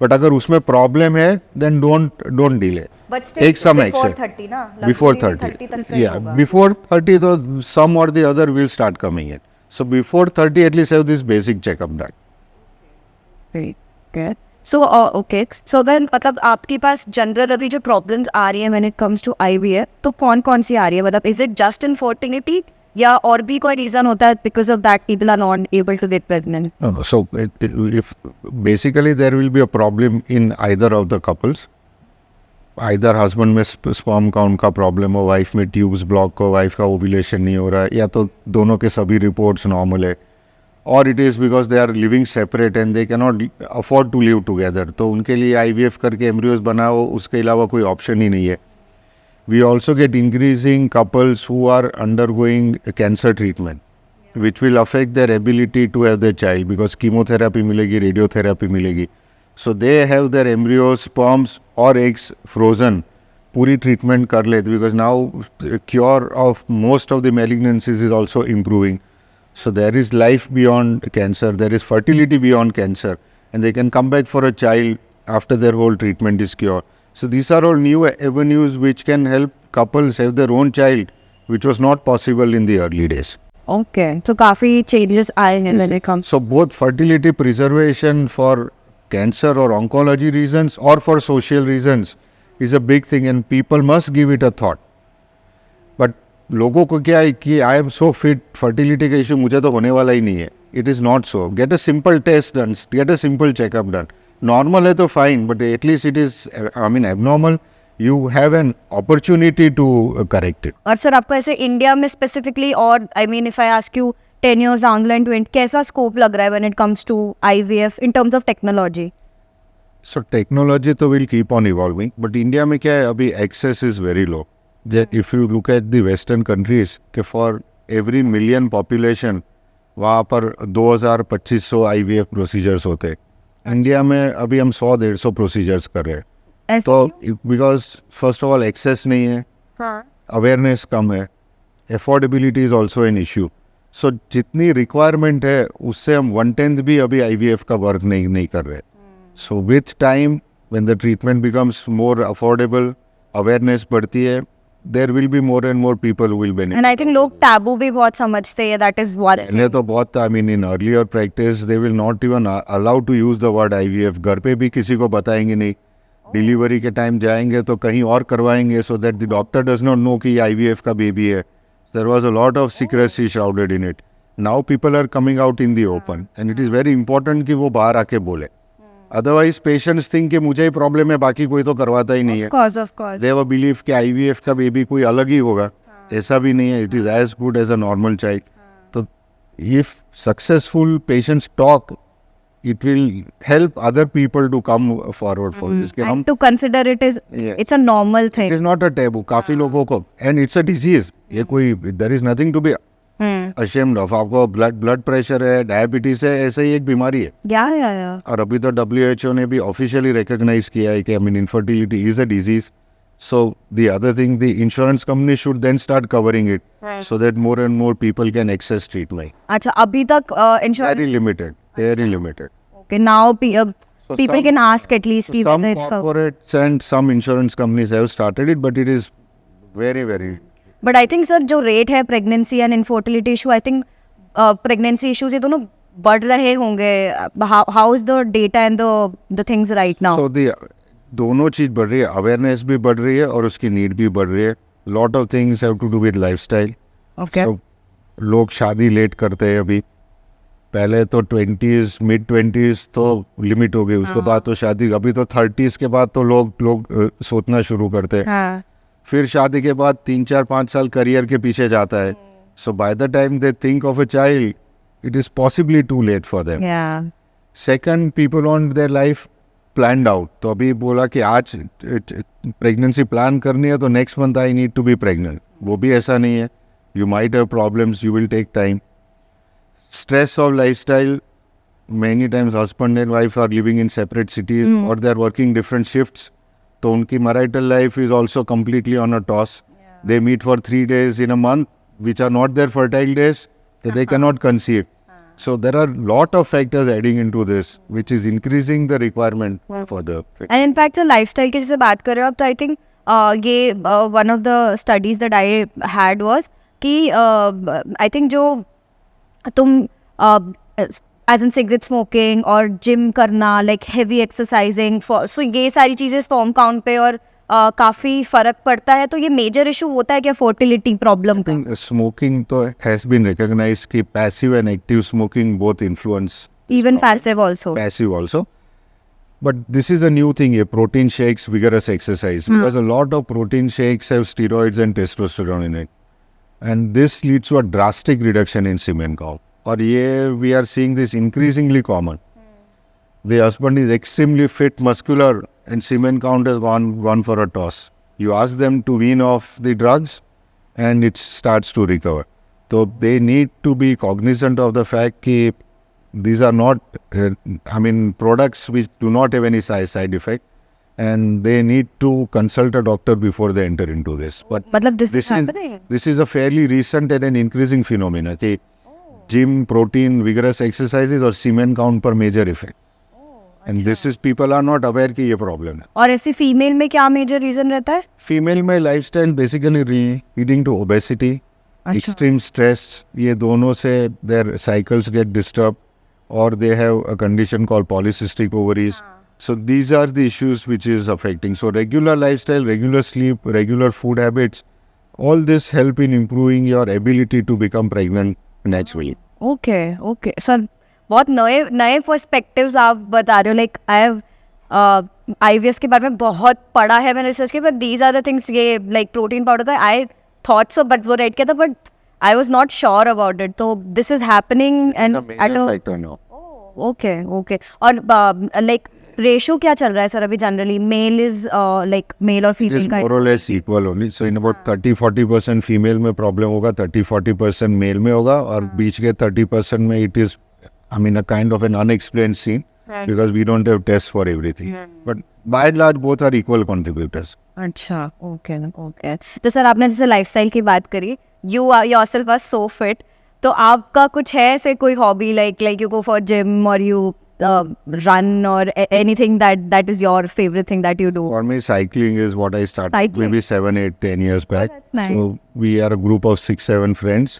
S1: But अगर उसमें problem है, then don't delay.
S2: But still,
S1: Take some
S2: before
S1: action.
S2: 30 ना,
S1: Before
S2: luxury
S1: 30.
S2: 30 तक का ही
S1: Yeah,
S2: होगा.
S1: before 30, तो some or the other will start coming in. So before 30, at least have this basic checkup done.
S2: Okay. So okay. So then मतलब आपके पास general अभी जो problems आ रही है when it comes to IVF, तो कौन कौन सी आ रही है? मतलब is it just infertility या और भी कोई रीजन होता है because of that people are not able to get pregnant?
S1: No. So if basically there will be a problem in either of the couples. Either husband में sperm count का problem हो, wife में tubes block हो, wife का ovulation नहीं हो रहा है, या तो दोनों के सभी reports normal है, or it is because they are living separate and they cannot afford to live together. तो उनके लिए IVF करके embryos बनाओ, उसके अलावा कोई option ही नहीं है. We also get increasing couples who are undergoing cancer treatment, which will affect their ability to have their child because chemotherapy मिलेगी, radiotherapy मिलेगी. So they have their embryos, sperms or eggs frozen. पूरी treatment कर लेते because now the cure of most of the malignancies is also improving. So there is life beyond cancer, there is fertility beyond cancer, and they can come back for a child after their whole treatment is cured. So these are all new avenues which can help couples have their own child, which was not possible in the early days.
S2: Okay. So काफी changes आए हैं when it comes.
S1: So both fertility preservation for cancer or oncology reasons or for social reasons is a big thing and people must give it a thought. But लोगों को क्या है कि I am so fit, fertility का issue मुझे तो होने वाला ही नहीं है. It is not so. Get a simple test done, get a simple checkup done. Normal है तो fine, but at least it is, abnormal. You have an opportunity to correct it.
S2: और सर आपको ऐसे इंडिया में specifically और if I ask you 10 years down the line 20 कैसा scope लग रहा है when it comes to IVF in terms of technology?
S1: So technology तो will keep on evolving, but India में क्या है अभी access is very low. If you look at the western countries, कि for every million population वहाँ पर 2000-2500 IVF procedures होते हैं. इंडिया में अभी हम 100-150 procedures कर रहे हैं. तो because first of all access नहीं है, अवेयरनेस कम है, affordability is also an issue. So जितनी रिक्वायरमेंट है उससे हम 1/10 भी अभी IVF का वर्क नहीं कर रहे. So with time when the treatment becomes more affordable, awareness बढ़ती है, there will be more and more people will benefit.
S2: And I think लोग टैबू भी बहुत समझते हैं, दैट इज व्हाट.
S1: पहले तो बहुत in earlier practice they will not even allow to use the word IVF. घर पे भी किसी को बताएंगे नहीं. डिलीवरी के टाइम जाएंगे तो कहीं और करवाएंगे so that the doctor does not know कि IVF का बेबी है. There was a lot of secrecy shrouded in it. Now people are coming out in the open and it is very important कि वो बाहर आके बोले. Otherwise patients think कि मुझे ही प्रॉब्लम है, बाकी कोई तो करवाता ही नहीं है. दे हैव अ बिलीफ कि IVF का बेबी कोई अलग ही होगा. ऐसा भी नहीं है. It is as good as a normal child. तो if successful patients talk, it will help other people to come forward for this.
S2: And to consider it is, it's a normal thing.
S1: It is not a taboo. काफी लोगों को, and it's a disease. ये कोई, there is nothing to be ashamed of. आपको blood pressure है, diabetes है, ऐसे ही एक बीमारी है.
S2: Yeah.
S1: और अभी तो WHO ने भी officially recognize किया है कि infertility is a disease. So the other thing, the insurance company should then start covering it, so that more and more people can access treatment.
S2: अच्छा, अभी तक insurance
S1: Very limited.
S2: Okay, now people can ask at least.
S1: So some corporates and some insurance companies have started it, but it is very, very.
S2: But I think sir, जो rate है pregnancy and infertility issue, I think pregnancy issues ये दोनों बढ़ रहे होंगे. How is the data and the things right now?
S1: So दोनों चीज बढ़ रही है, awareness भी बढ़ रही है और उसकी need भी बढ़ रही है. Lot of things have to do with lifestyle.
S2: Okay.
S1: So लोग शादी लेट करते हैं अभी. पहले तो 20s, mid-20s तो लिमिट हो गई, उसके बाद तो शादी. अभी तो 30s के बाद तो लोग सोचना शुरू करते हैं. फिर शादी के बाद 3-4-5 साल करियर के पीछे जाता है. So by the time they think of a child, it is possibly too late for them. Second, people want their life planned out. तो अभी बोला कि आज प्रेगनेंसी प्लान करनी है तो next month I need to be pregnant. वो भी ऐसा नहीं है. You might have problems, you will take time. Stress of lifestyle, many times husband and wife are living in separate cities or they are working different shifts. So unki marital life is also completely on a toss. They meet for 3 days in a month, which are not their fertile days, so they cannot conceive. So there are lot of factors adding into this, which is increasing the requirement for the.
S2: And in fact sir lifestyle की जैसे बात कर रहे हो आप, तो I think ये one of the studies that I had was कि आई थिंक जो तुम एज इन सिगरेट स्मोकिंग और जिम करना, लाइक हैवी एक्सरसाइजिंग फॉर, सो ये सारी चीज़ें स्पर्म काउंट पे और काफ़ी फ़र्क पड़ता है. तो ये मेजर इशू होता है क्या फर्टिलिटी प्रॉब्लम का?
S1: Smoking तो has been recognized कि passive and active smoking both influence.
S2: Even passive also.
S1: Passive also. But this is a new thing, protein shakes, vigorous exercise. Because a lot of protein shakes have steroids and testosterone in it. And this leads to a drastic reduction in semen count. और ये we are seeing this increasingly common. The husband is extremely fit, muscular, and semen count has gone for a toss. You ask them to wean off the drugs, and it starts to recover. So they need to be cognizant of the fact that these are not, products which do not have any side effect, and they need to consult a doctor before they enter into this. But
S2: मतलब this is happening?
S1: This is a fairly recent and an increasing phenomenon. Gym, protein, vigorous exercises और semen count पर major effect. And this is people are not aware कि ये problem है.
S2: और ऐसी female में क्या मेजर रीजन रहता है?
S1: Female में lifestyle basically leading to obesity, extreme stress, ये दोनों से their cycles get disturbed, or they have a condition called polycystic ovaries. So these are the issues which is affecting. So regular lifestyle, regular sleep, regular food habits, all this help in improving your ability to become pregnant naturally.
S2: Okay sir, बहुत नए perspectives आप बता रहे हो. Like I have IVF के बारे में बहुत पढ़ा है मैंने रिसर्च के, but these are the things, ये लाइक प्रोटीन पाउडर का आई थॉट सो, बट वो रेड किया था, but I was not sure about it. तो this is happening and okay. और लाइक रेशो क्या चल रहा है सर अभी generally? Male is like male और फीमेल का
S1: more or less equal only. So in about 30-40% female में प्रॉब्लम होगा, 30-40% मेल में होगा, और बीच के 30% में it is a kind of an unexplained scene, because we don't have tests for everything. But by and large both are equal contributors.
S2: अच्छा, okay. तो sir आपने जैसे लाइफस्टाइल की बात करी, you yourself are so fit, तो आपका कुछ है ऐसे कोई hobby, like you go for gym और you run or anything that is your favorite thing that you do?
S1: For me, cycling is what I started maybe 7, 8, 10 years back.
S2: That's nice.
S1: So we are a group of 6-7 friends.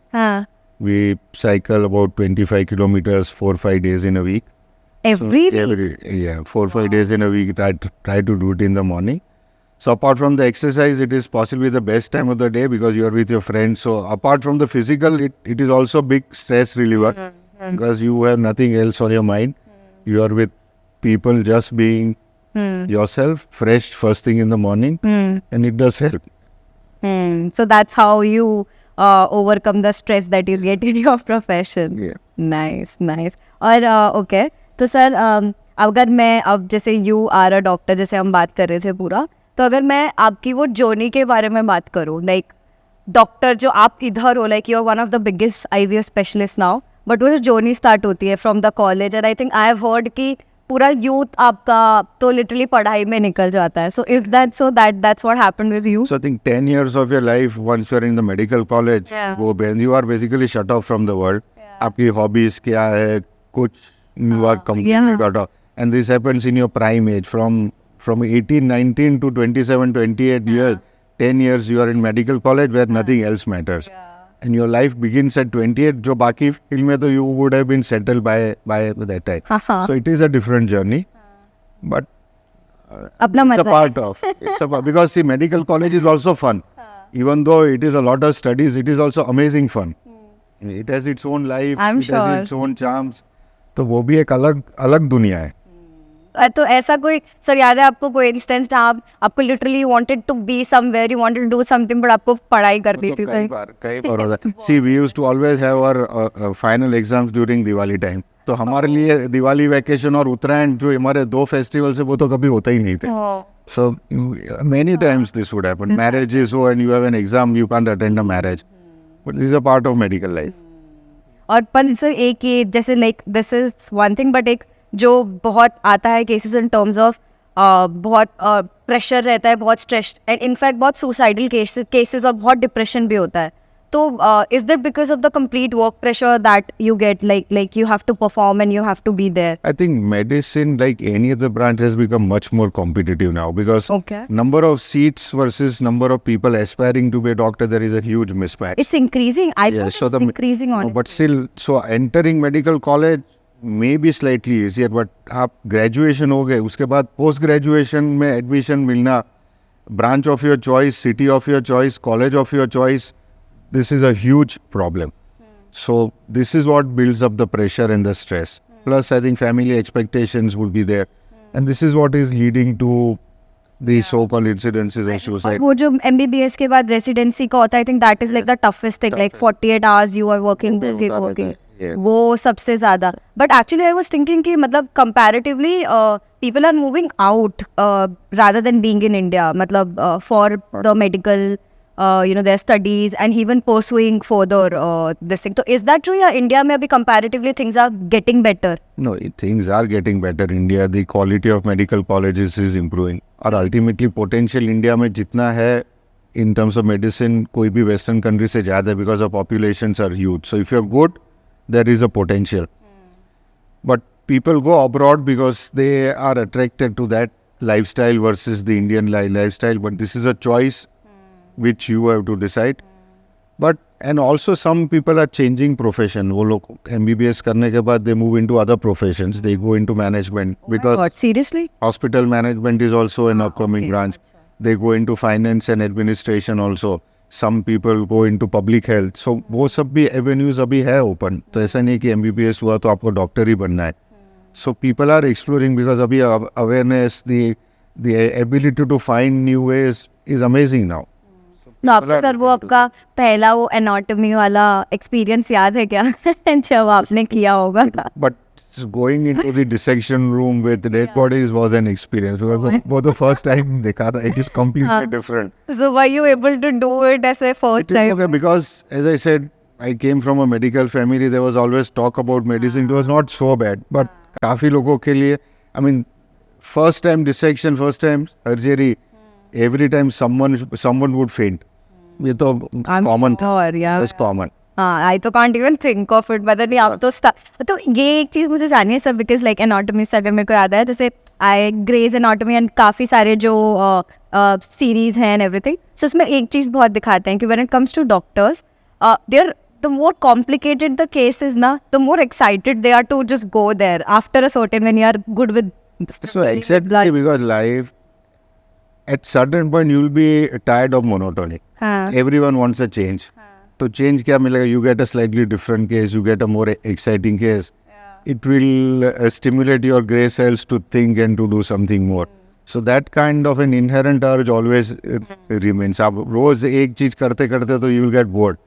S1: We cycle about 25 kilometers 4-5 days in a week.
S2: Every week?
S1: 4-5 days in a week. Try to do it in the morning. So apart from the exercise, it is possibly the best time of the day because you are with your friends. So apart from the physical, it is also big stress reliever because you have nothing else on your mind. You are with people, just being yourself, fresh first thing in the morning, and it does help.
S2: So that's how you overcome the stress that you get in your profession.
S1: Yeah.
S2: Nice. और okay, तो sir अगर मैं अब जैसे you are a doctor, जैसे हम बात कर रहे थे पूरा, तो अगर मैं आपकी वो जर्नी के बारे में बात करूँ, लाइक डॉक्टर जो आप इधर हो, like you are one of the biggest IVF specialist now, but वो जो जर्नी स्टार्ट होती है from the college, and I think I have heard कि पूरा यूथ आपका तो लिटरली पढ़ाई में निकल जाता है. So is that so that's what happened with you?
S1: So I think 10 years of your life, once you are in the medical college, when you are basically shut off from the world. आपकी hobbies क्या है, कुछ you are completely cut off. And this happens in your prime age, from 18, 19 to 27, 28 years. 10 years you are in medical college where nothing else matters. And your life begins at 28, जो बाकी film में तो you would have been settled by that time. So it is a different journey, but
S2: अपना
S1: it's a
S2: मजा
S1: part of. It's a part, because see, medical college is also fun. Even though it is a lot of studies, it is also amazing fun. It has its own life,
S2: I'm
S1: it has
S2: sure.
S1: its own charms. तो वो भी एक अलग दुनिया है.
S2: तो ऐसा कोई सर याद है आपको कोई इंस्टेंस जहाँ आपको literally wanted to be somewhere, you wanted to do something, but आपको पढ़ाई करनी थी?
S1: कई बार होता है. See, we used to always have our final exams during Diwali time. तो हमारे लिए दिवाली वैकेशन और उत्तरायण जो हमारे 2 फेस्टिवल्स है वो तो कभी होता ही नहीं थे. So many times this would happen. Marriages हो and you have an exam, you can't attend a marriage. But this is a part of medical life.
S2: और पर सर एक ये जैसे like this is one thing, but एक जो बहुत आता है केसेस इन टर्म्स ऑफ बहुत प्रेशर रहता है, बहुत स्ट्रेस, एंड इनफैक्ट बहुत सुसाइडल केसेस और बहुत डिप्रेशन भी होता है. तो is that because of the complete work pressure that you get, like you have to perform and you have to be there?
S1: I think medicine, like any other branch, has become much more competitive now because
S2: Okay.
S1: number of seats versus number of people aspiring to be a doctor, there is a huge mismatch.
S2: It's increasing. I
S1: Yeah,
S2: thought
S1: so
S2: it's increasing
S1: no,
S2: honestly.
S1: but still, so entering medical college may be slightly easier, but आप graduation हो गए, उसके बाद post graduation में admission मिलना, branch of your choice, city of your choice, college of your choice, this is a huge problem. So this is what builds up the pressure and the stress. Plus, I think family expectations would be there, and this is what is leading to the so-called incidences of suicide.
S2: वो जो MBBS के बाद residency का होता है, I think that is like the toughest thing. Like 48 hours you are working.
S1: Yeah.
S2: वो सबसे ज़्यादा. But actually I was thinking कि मतलब comparatively people are moving out rather than being in India. मतलब for the medical their studies and even pursuing further this thing. So is that true? या India में अभी comparatively things are getting better?
S1: No, things are getting better in India. The quality of medical colleges is improving. और ultimately potential India में जितना है in terms of medicine कोई भी western country से ज़्यादा है because the populations are huge. So if you're good, there is a potential. But people go abroad because they are attracted to that lifestyle versus the Indian lifestyle. But this is a choice which you have to decide. But and also some people are changing profession. वो लोग MBBS करने के बाद they move into other professions. They go into management because
S2: What, seriously?
S1: hospital management is also an upcoming branch. They go into finance and administration also. Some people go into public health. So वो सब भी avenues अभी है open. तो ऐसा नहीं कि MBBS हुआ तो आपको डॉक्टर ही बनना है. So people are exploring because अभी awareness, the ability to find new ways is amazing now.
S2: No, आपको सर वो आपका पहला वो एनाटॉमी वाला एक्सपीरियंस याद है क्या? जब आपने किया होगा.
S1: But going into the dissection room with dead bodies was an experience. Because वो तो first time देखा था. It is completely different.
S2: So were you able to do it as a first
S1: It is
S2: time?
S1: okay because, as I said, I came from a medical family. There was always talk about medicine. It was not so bad. But काफी लोगों के लिए, I mean, first time dissection, first time surgery, every time someone would faint. ये तो common था.
S2: sure, yeah.
S1: It's common.
S2: हाँ, I तो can't even think of it. मतलब नहीं, आप तो ये एक चीज़ मुझे जाननी है सर, because like anatomy से अगर मेरे को याद है, जैसे I Grey's Anatomy and काफ़ी सारे जो सीरीज हैं and everything. So उसमें एक चीज़ बहुत दिखाते हैं कि when it comes to doctors, they're the more complicated the case is ना, the more excited they are to just go there after a certain when you are good with.
S1: So exactly because life, at certain point you will be tired of monotony.
S2: हाँ.
S1: Everyone wants a change. तो change क्या मिलेगा? You get a slightly different case, you get a more exciting case. It will stimulate your grey cells to think and to do something more. So that kind of an inherent urge always remains. आप रोज एक चीज करते करते तो you will get bored.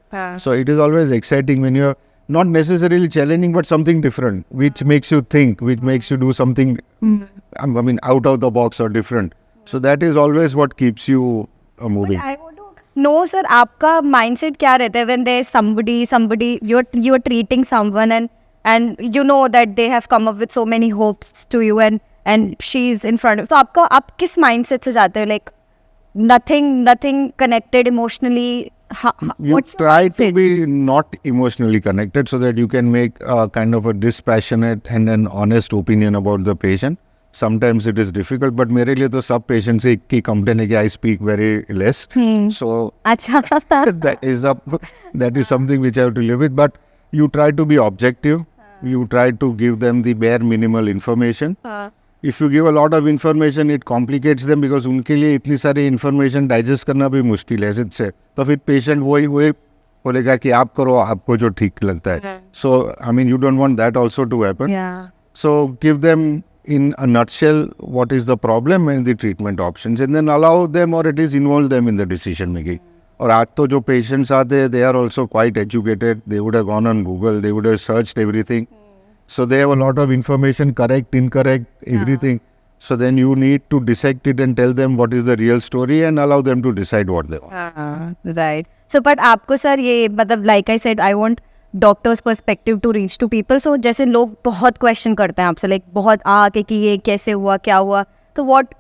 S1: So it is always exciting when you are not necessarily challenging but something different, which makes you think, which makes you do something, I mean, out of the box or different. So that is always what keeps you moving.
S2: I want to know, sir, आपका mindset क्या रहता है when there is somebody you are treating someone and you know that they have come up with so many hopes to you and she's in front of, तो आप किस mindset से जाते हो? Like nothing connected emotionally.
S1: You try to be not emotionally connected so that you can make a kind of a dispassionate and an honest opinion about the patient. Sometimes it is difficult, but मेरे लिए तो सब patients से एक ही complaint है कि I speak very less. So
S2: अच्छा.
S1: that is something which I have to live with. But you try to be objective. You try to give them the bare minimal information. If you give a lot of information, it complicates them because उनके लिए इतनी सारी information digest करना भी मुश्किल है इससे. तो फिर patient वही बोलेगा कि आप करो आपको जो ठीक लगता है. So I mean you don't want that also to happen.
S2: Yeah.
S1: So give them in a nutshell what is the problem and the treatment options, and then allow them or at least involve them in the decision making. और आज तो जो patients आते हैं, they are also quite educated. They would have gone on Google. They would have searched everything. So they have a lot of information, correct, incorrect, everything. So then you need to dissect it and tell them what is the real story and allow them to decide what they want.
S2: Right. So but आपको sir ये मतलब like I said, I want doctor's perspective to reach to people. So जैसे लोग बहुत question करते हैं आपसे, like बहुत आके कि ये कैसे हुआ, क्या हुआ, तो what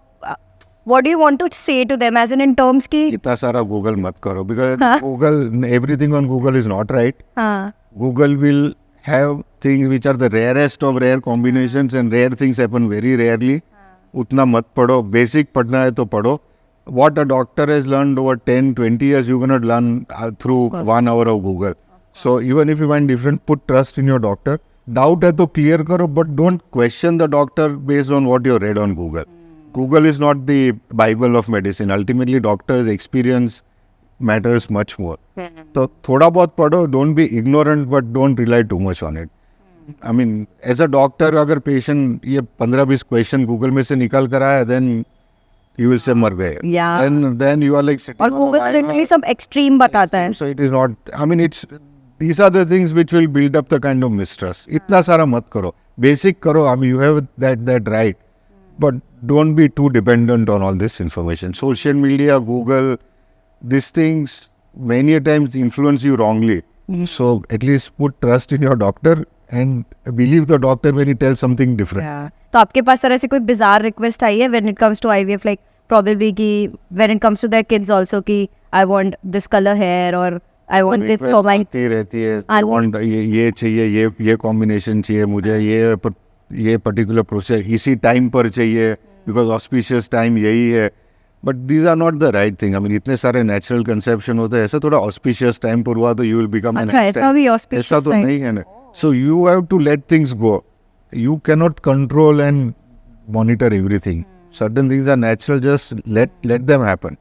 S2: what do you want to say to them as in terms ki
S1: इतना सारा Google मत करो because Google, everything on Google is not right.
S2: हाँ
S1: Google will have things which are the rarest of rare combinations and rare things happen very rarely. उतना मत पढ़ो. Basic पढ़ना है तो पढ़ो. What a doctor has learned over 10, 20 years, you cannot learn through 1 hour of Google. So even if you find different, put trust in your doctor. Doubt है तो clear करो, but don't question the doctor based on what you read on Google. Google is not the Bible of medicine. Ultimately, doctor's experience matters much more. तो थोड़ा बहुत पढ़ो. Don't be ignorant, but don't rely too much on it. I mean, as a doctor, अगर patient ये 15-20 question Google में से निकाल कर आया, then you will say मर गए.
S2: Yeah.
S1: And then you are like sitting
S2: और
S1: on a
S2: Google
S1: Bible.
S2: literally सब extreme बताता है.
S1: So it is not. I mean, these are the things which will build up the kind of mistrust. इतना सारा मत करो. Basic करो. I mean, you have that right. But don't be too dependent on all this information. Social media, Google, these things many a times influence you wrongly. So at least put trust in your doctor and believe the doctor when he tells something different.
S2: Yeah. तो आपके पास तरह से कोई bizarre request आई है when it comes to IVF, like probably कि when it comes to their kids also कि I want this color hair or I want this for my.
S1: आती रहती है. I want ये चाहिए, ये combination चाहिए मुझे, ये particular process इसी time पर चाहिए because auspicious time यही है. But these are not the right thing. I mean, इतने सारे natural conception होते हैं. ऐसा थोड़ा auspicious time पर हुआ तो you will become an
S2: अच्छा ऐसा भी auspicious
S1: ऐसा तो
S2: time.
S1: नहीं है ना. So you have to let things go. You cannot control and monitor everything. Certain things are natural. Just let them happen.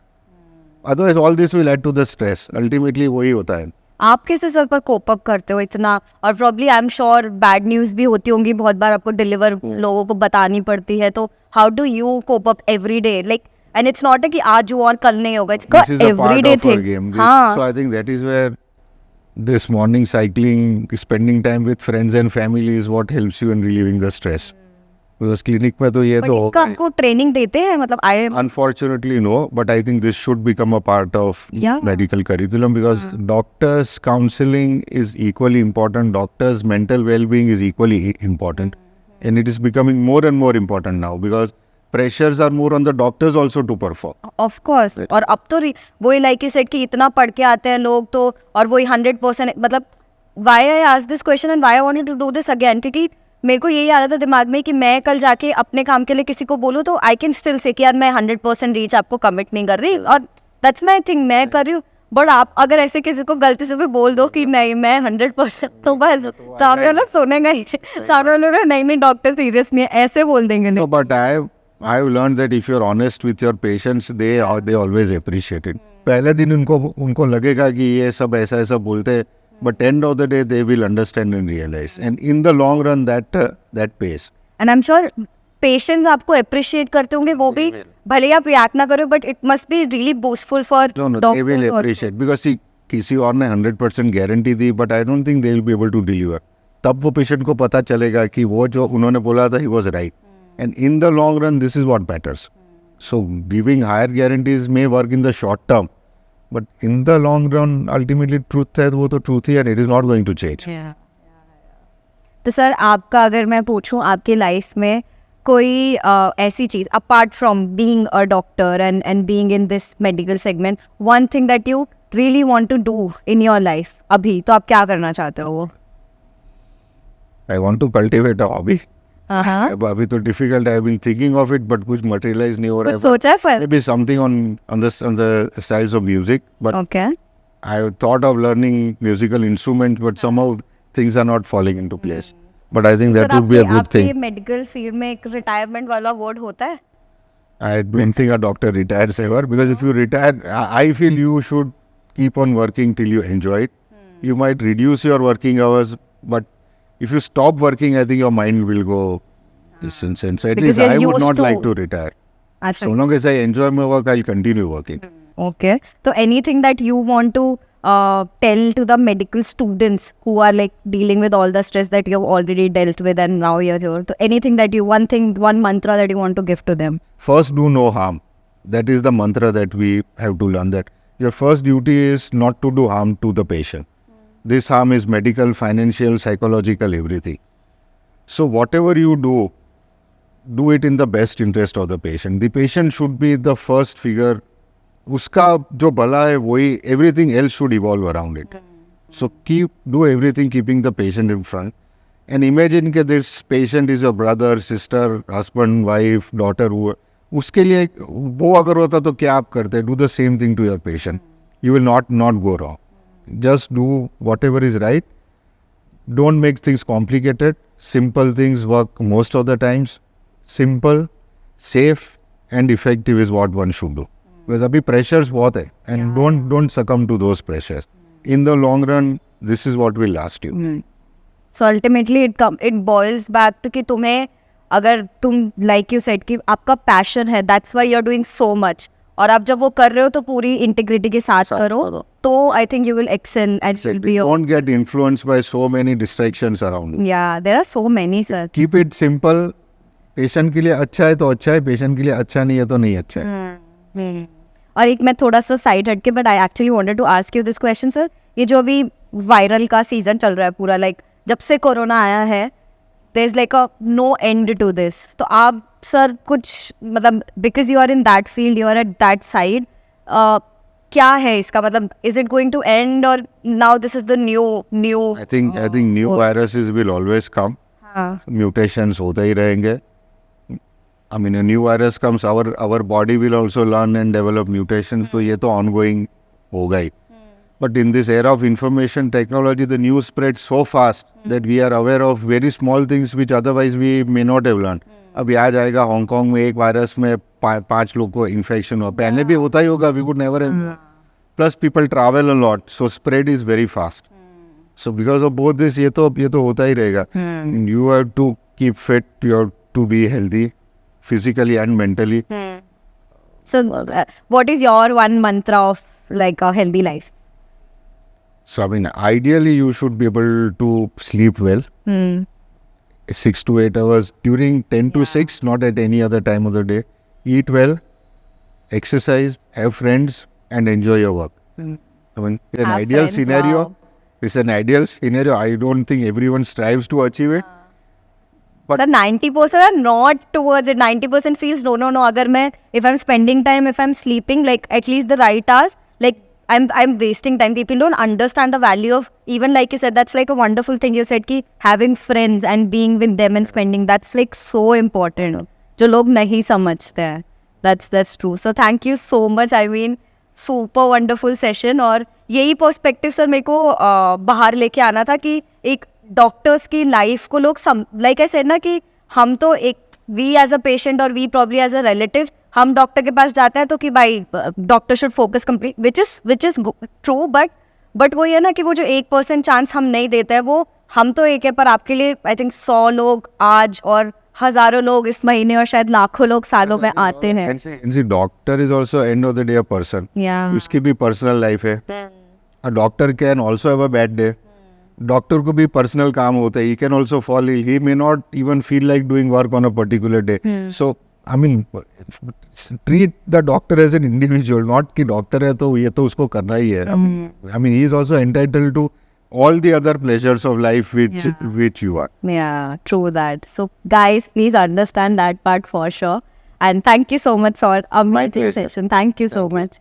S1: Otherwise, all this will add to the stress. Ultimately, वही होता है.
S2: आप कैसे sir पर cope up करते हो इतना? और probably I am sure bad news भी होती होंगी बहुत बार, आपको डिलीवर लोगों को बतानी पड़ती है. तो how do you cope up every day? Like and it's not कि आज हुआ और कल नहीं होगा.
S1: This is a
S2: every
S1: part
S2: day
S1: of our
S2: thing.
S1: game.
S2: हाँ
S1: So I think that is where this morning cycling, spending time with friends and family is what helps you in relieving the stress. Because clinic में तो ये
S2: but
S1: तो
S2: इसका आपको training देते हैं? मतलब आई
S1: unfortunately no, but I think this should become a part of
S2: Yeah.
S1: medical curriculum because doctors' counseling is equally important. Doctors' mental well-being is equally important, and it is becoming more and more important now because pressures are more on the doctors also to perform.
S2: Of course. और अब तो वही like you said कि इतना पढ़ के आते हैं लोग तो, और वही 100% मतलब why I asked this question and why I wanted to do this again, क्योंकि मेरे को यही आ रहा था दिमाग में कि मैं कल जाके अपने काम के लिए किसी को बोलूँ तो आई कैन स्टिल से कि यार मैं 100% रीच आपको कमिट नहीं कर रही, और दैट्स माई थिंग, मैं कर रही हूँ. बट आप अगर ऐसे किसी को गलती से भी बोल दो कि नहीं मैं 100%, तो बस सामने वाला सुनेगा ही. सामने वाला बोलेगा, नहीं डॉक्टर सीरियस नहीं है, ऐसे बोल देंगे
S1: No,
S2: लोग.
S1: but I've learned that if you're honest with your patients, they always appreciate it. पहले दिन उनको लगेगा कि ये सब ऐसा बोलते हैं, but end of the day they will understand and realize, and in the long run that pays.
S2: And I am sure patients आपको अप्रिशिएट करते होंगे, वो भी भले ही आप रिएक्ट ना करो, but it must be really boostful for
S1: No, they will appreciate because see, किसी और ने 100% guarantee the, but I don't think they will be able to deliver. तब वो पेशेंट को पता चलेगा कि वो जो उन्होंने बोला था he was right, and in the long run this is what matters. So giving higher guarantees may work in the short term, but in the long run ultimately truth है वो तो truth ही है, and it is not going to change.
S2: तो sir आपका अगर मैं पूछूं आपके लाइफ में कोई ऐसी चीज apart from being a doctor and being in this medical segment, one thing that you really want to do in your life अभी, तो आप क्या करना चाहते हो? वो
S1: I want to cultivate a hobby.
S2: हाँ
S1: अभी तो difficult, I have been thinking of it, but कुछ materialize नहीं हो रहा
S2: कुछ
S1: है.
S2: सोचा है फिर?
S1: Maybe something on the styles of music, but
S2: okay.
S1: I thought of learning musical instruments, but somehow things are not falling into place. But I think that would be a good thing.
S2: आपके medical field में एक retirement वाला word होता है?
S1: I don't think a doctor retires ever because if you retire, I feel you should keep on working till you enjoy it. You might reduce your working hours, but if you stop working, I think your mind will go insane. So at
S2: Because
S1: least
S2: you're
S1: I would
S2: used
S1: not
S2: to-
S1: like to retire.
S2: अच्छा.
S1: So long as I enjoy my work, I'll continue working.
S2: Okay. So anything that you want to tell to the medical students who are like dealing with all the stress that you've already dealt with and now you're here. So anything that you, one mantra that you want to give to them?
S1: First, do no harm. That is the mantra that we have to learn, that your first duty is not to do harm to the patient. This harm is medical, financial, psychological, everything. So whatever you do, do it in the best interest of the patient. The patient should be the first figure. उसका जो भला है वही, everything else should evolve around it. So do everything keeping the patient in front. And imagine that this patient is your brother, sister, husband, wife, daughter. उसके लिए वो अगर होता तो क्या आप करते? Do the same thing to your patient. You will not go wrong. Just do whatever is right. Don't make things complicated. Simple things work most of the times. Simple, safe and effective is what one should do. Because abhi pressures बहुत है, and don't succumb to those pressures. In the long run, this is what will last you.
S2: So ultimately it boils back to कि तुम्हें अगर तुम like you said कि आपका passion है, that's why you're doing so much. और आप जब वो कर रहे हो तो पूरी integrity के साथ करो, तो I think you will excel and you'll be.
S1: Don't get influenced by so many distractions around you.
S2: Yeah, there are so many, sir.
S1: Keep it simple. Patient के लिए अच्छा है तो अच्छा है, patient के लिए अच्छा नहीं है तो नहीं अच्छा है.
S2: और एक मैं थोड़ा सा साइड हट के, but I actually wanted to ask you this question sir. ये जो अभी वायरल का सीजन चल रहा है पूरा, लाइक जब से कोरोना आया है, there is like a no end to this. तो आप सर कुछ मतलब, because you are in that field, you are at that side, क्या है इसका मतलब? Is it going to end और now this is the new?
S1: I think new viruses will always come. Mutations होते ही रहेंगे. I mean, a new virus comes, our body will also learn and develop mutations. So ये तो ongoing होगा ही. But in this era of information technology, the news spreads so fast that we are aware of very small things which otherwise we may not have learned. अभी आ जाएगा Hong Kong में एक virus में 5 लोग को इन्फेक्शन हुआ. पहले भी होता ही होगा. We could never have. Plus people travel a lot, so spread is very fast. So because of both this, ये तो होता ही रहेगा. You have to keep fit. You have to be healthy, physically and mentally.
S2: So what is your one mantra of like a healthy life?
S1: So I mean, ideally you should be able to sleep well. 6 to 8 hours during 10 to 6, not at any other time of the day. Eat well, exercise, have friends, and enjoy your work. I mean, it's an
S2: Have
S1: ideal
S2: friends,
S1: scenario.
S2: wow.
S1: It's an ideal scenario. I don't think everyone strives to achieve it.
S2: Sir, 90% are not towards it. 90% feels no. Agar मैं, if I'm spending time, if I'm sleeping like at least the right hours, like I'm wasting time. People don't understand the value of, even like you said, that's like a wonderful thing you said कि having friends and being with them and spending, that's like so important. जो लोग नहीं समझते हैं. That's true. So thank you so much. I mean, super wonderful session. और यही perspective sir मेरे को बाहर लेके आना था कि एक डॉक्टर्स की लाइफ को लोग लाइक आई सेड ना कि हम तो एक वी एज अ पेशेंट और we probably as a relative, हम डॉक्टर के पास जाते हैं तो कि भाई doctor should focus complete, which is true, but वो ये ना कि वो जो 1% चांस हम नहीं देते हैं, वो हम तो एक है, पर आपके लिए आई थिंक 100 लोग आज और हजारों लोग इस महीने और शायद लाखों लोग सालों में आते हैं.
S1: And see, doctor is also end of the day a person.
S2: Yeah.
S1: उसकी भी personal life है. A doctor can also have a bad day. Doctor को भी पर्सनल काम होता है. He can also fall ill. He may not even feel like doing work on a particular day. So, I mean, treat the doctor as an individual, not कि doctor है तो ये तो उसको करना ही है. I mean, he is also entitled to all the other pleasures of life which you are.
S2: Yeah, true that. So, guys, please understand that part for sure. And thank you so much, sir. Amazing
S1: pleasure.
S2: session. Thank you so much.